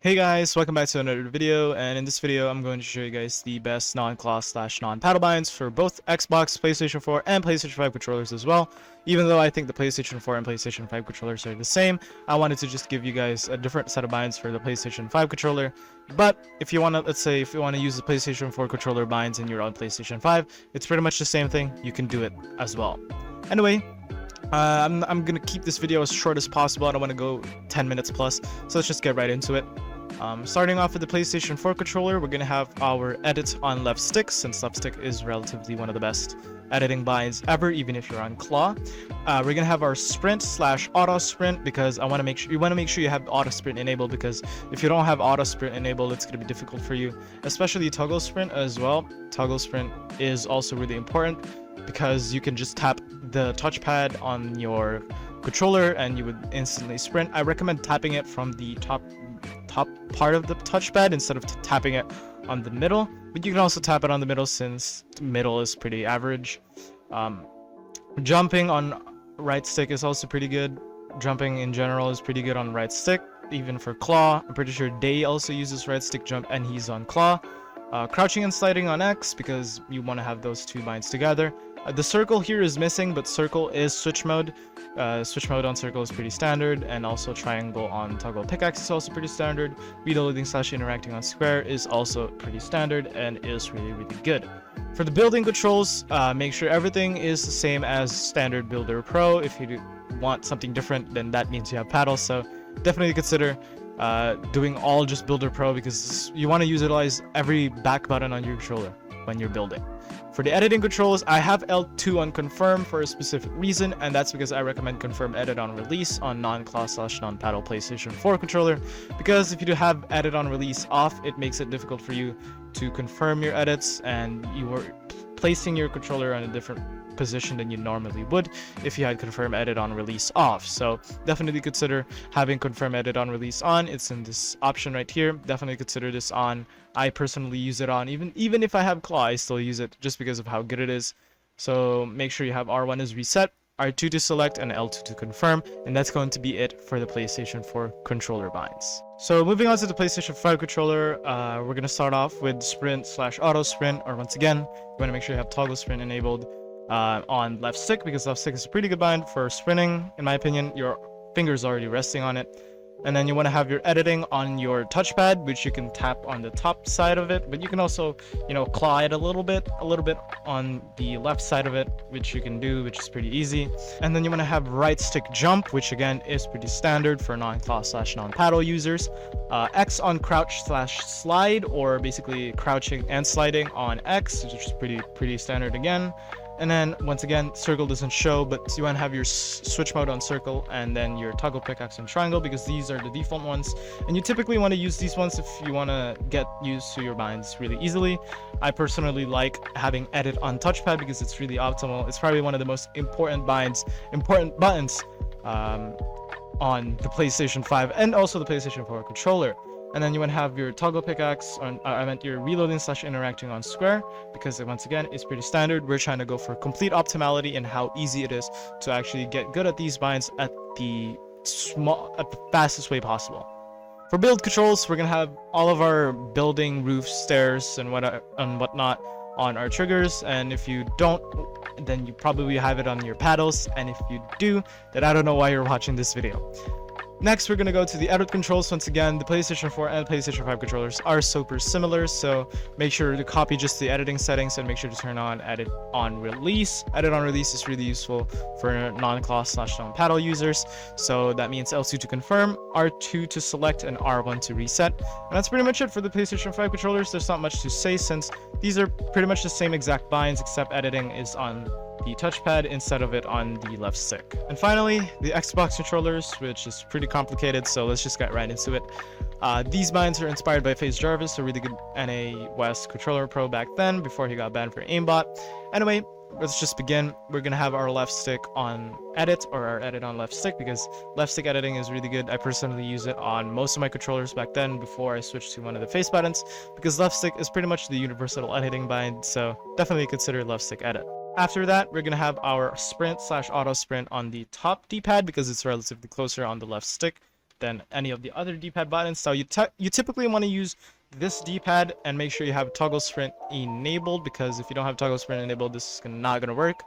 Hey guys, welcome back to another video, and in this video I'm going to show you guys the best non-claw / non-paddle binds for both Xbox, PlayStation 4, and PlayStation 5 controllers as well. Even though I think the PlayStation 4 and PlayStation 5 controllers are the same, I wanted to just give you guys a different set of binds for the PlayStation 5 controller. But if you want to, let's say if you want to use the PlayStation 4 controller binds in your own PlayStation 5, it's pretty much the same thing. You can do it as well. Anyway, I'm gonna keep this video as short as possible. I don't want to go 10 minutes plus, so let's just get right into it. Starting off with the PlayStation 4 controller, we're going to have our edit on left stick, since left stick is relatively one of the best editing binds ever, even if you're on claw. We're going to have our sprint / auto sprint, because you want to make sure you have auto sprint enabled, because if you don't have auto sprint enabled, it's going to be difficult for you, especially toggle sprint as well. Toggle sprint is also really important because you can just tap the touchpad on your controller and you would instantly sprint. I recommend tapping it from the top part of the touchpad instead of tapping it on the middle, but you can also tap it on the middle since the middle is pretty average. Jumping on right stick is also pretty good. Jumping in general is pretty good on right stick, even for claw. I'm pretty sure Day also uses right stick jump and he's on claw. Crouching and sliding on X, because you want to have those two binds together. The circle here is missing, but circle is switch mode. Switch mode on circle is pretty standard, and also triangle on toggle pickaxe is also pretty standard. Reloading / interacting on square is also pretty standard and is really good. For the building controls, make sure everything is the same as standard Builder Pro. If you want something different, then that means you have paddles, so definitely consider doing all just Builder Pro, because you want to utilize every back button on your controller when you're building. For the editing controls, I have L2 on confirm for a specific reason, and that's because I recommend confirm edit on release on non-claw / non-paddle PlayStation 4 controller, because if you do have edit on release off, it makes it difficult for you to confirm your edits, and you are placing your controller on a different position than you normally would if you had confirm edit on release off. So definitely consider having confirm edit on release on. It's in this option right here. Definitely consider this on. I personally use it on. Even if I have claw, I still use it just because of how good it is. So make sure you have R1 is reset, R2 to select, and L2 to confirm, and that's going to be it for the PlayStation 4 controller binds. So moving on to the PlayStation 5 controller, we're going to start off with sprint / auto sprint, or once again, you want to make sure you have toggle sprint enabled on left stick, because left stick is a pretty good bind for sprinting. In my opinion, your fingers already resting on it. And then you want to have your editing on your touchpad, which you can tap on the top side of it, but you can also, claw it a little bit on the left side of it, which you can do, which is pretty easy. And then you want to have right stick jump, which again is pretty standard for non-claw / non-paddle users. X on crouch / slide, or basically crouching and sliding on X, which is pretty standard again. And then once again, circle doesn't show, but you want to have your switch mode on circle and then your toggle pickaxe and triangle, because these are the default ones, and you typically want to use these ones if you want to get used to your binds really easily. I personally like having edit on touchpad because it's really optimal. It's probably one of the most important buttons on the PlayStation 5 and also the PlayStation 4 controller. And then you want to have your toggle pickaxe on, your reloading / interacting on square, because once again, it's pretty standard. We're trying to go for complete optimality and how easy it is to actually get good at these binds at the fastest way possible. For build controls, we're going to have all of our building, roofs, stairs, and whatnot on our triggers, and if you don't, then you probably have it on your paddles, and if you do, then I don't know why you're watching this video. Next, we're going to go to the edit controls. Once again, the PlayStation 4 and PlayStation 5 controllers are super similar, so make sure to copy just the editing settings and make sure to turn on edit on release. Edit on release is really useful for non-claw / non-paddle users, so that means L2 to confirm, R2 to select, and R1 to reset. And that's pretty much it for the PlayStation 5 controllers. There's not much to say since these are pretty much the same exact binds, except editing is on the touchpad instead of it on the left stick. And finally, the Xbox controllers, which is pretty complicated, so let's just get right into it. These binds are inspired by FaZe Jarvis, a really good NA West controller pro back then, before he got banned for aimbot. Anyway, let's just begin. We're gonna have our left stick on edit, or our edit on left stick, because left stick editing is really good. I personally use it on most of my controllers back then before I switched to one of the face buttons, because left stick is pretty much the universal editing bind, so definitely consider left stick edit. After that, we're going to have our sprint / auto sprint on the top D-pad, because it's relatively closer on the left stick than any of the other D-pad buttons. So you typically want to use this D-pad and make sure you have toggle sprint enabled, because if you don't have toggle sprint enabled, this is not gonna work.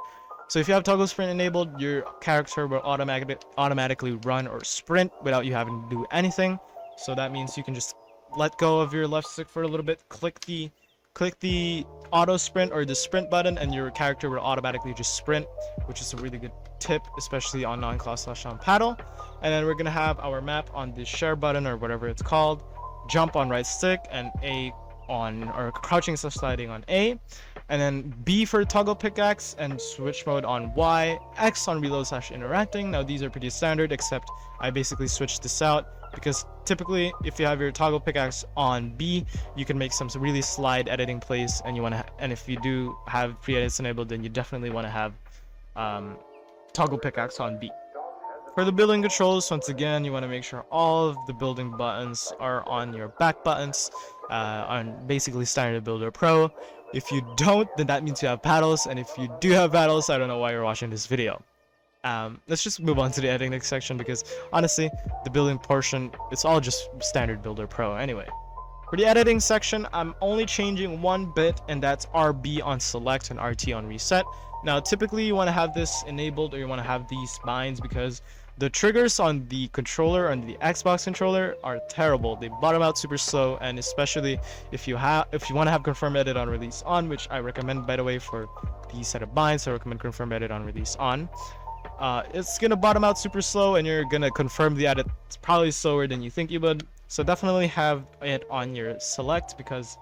So if you have toggle sprint enabled, your character will automatically run or sprint without you having to do anything. So that means you can just let go of your left stick for a little bit, click the auto sprint or the sprint button, and your character will automatically just sprint, which is a really good tip, especially on non-claw/on paddle. And then we're gonna have our map on the share button or whatever it's called, jump on right stick, and A on, or crouching/sliding on A, and then B for toggle pickaxe, and switch mode on Y, X on reload/interacting. Now these are pretty standard, except I basically switched this out because typically if you have your toggle pickaxe on B, you can make some really slide editing plays, and and if you do have pre-edits enabled, then you definitely want to have toggle pickaxe on B. For the building controls, once again, you want to make sure all of the building buttons are on your back buttons, on basically Standard Builder Pro. If you don't, then that means you have paddles, and if you do have paddles, I don't know why you're watching this video. Let's just move on to the editing section, because honestly, the building portion, it's all just Standard Builder Pro anyway. For the editing section, I'm only changing one bit, and that's RB on select and RT on reset. Now, typically you want to have this enabled, or you want to have these binds, because the triggers on the controller, on the Xbox controller, are terrible. They bottom out super slow, and especially if you want to have confirm edit on release on, which I recommend, by the way, for these set of binds. I recommend confirm edit on release on. It's gonna bottom out super slow, and you're gonna confirm the edit probably slower than you think you would. So definitely have it on your select, because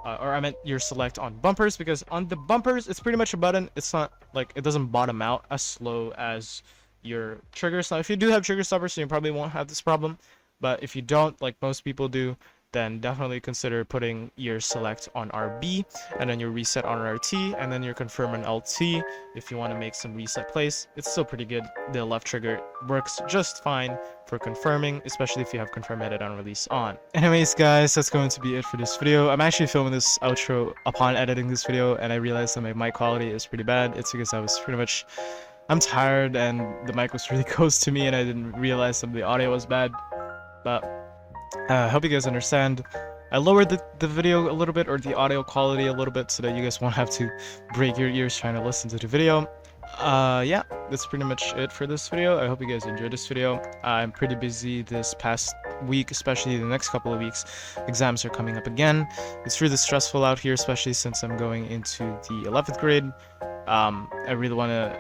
or I meant your select on bumpers, because on the bumpers it's pretty much a button. It's not like, it doesn't bottom out as slow as your triggers. Now if you do have trigger stoppers, then you probably won't have this problem, but if you don't, like most people do, then definitely consider putting your select on RB, and then your reset on RT, and then your confirm on LT if you want to make some reset plays. It's still pretty good. The left trigger works just fine for confirming, especially if you have confirm edit on release on. Anyways guys, that's going to be it for this video. I'm actually filming this outro upon editing this video, and I realized that my mic quality is pretty bad. It's because I'm tired, and the mic was really close to me, and I didn't realize that the audio was bad. But I hope you guys understand. I lowered the video a little bit, or the audio quality a little bit, so that you guys won't have to break your ears trying to listen to the video. Yeah, that's pretty much it for this video. I hope you guys enjoyed this video. I'm pretty busy this past week, especially the next couple of weeks. Exams are coming up again. It's really stressful out here, especially since I'm going into the 11th grade. I really want to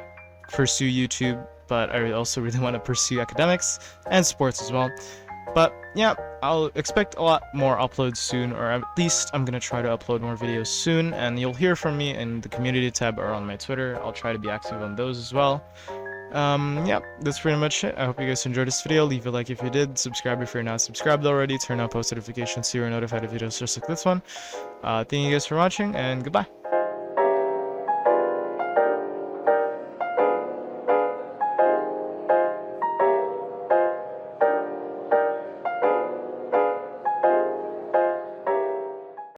pursue YouTube, but I also really want to pursue academics and sports as well. But yeah, I'll expect a lot more uploads soon, or at least I'm gonna try to upload more videos soon, and you'll hear from me in the community tab or on my Twitter. I'll try to be active on those as well. Yeah, that's pretty much it. I hope you guys enjoyed this video. Leave a like if you did, subscribe if you're not subscribed already, turn on post notifications so you're notified of videos just like this one. Thank you guys for watching, and goodbye.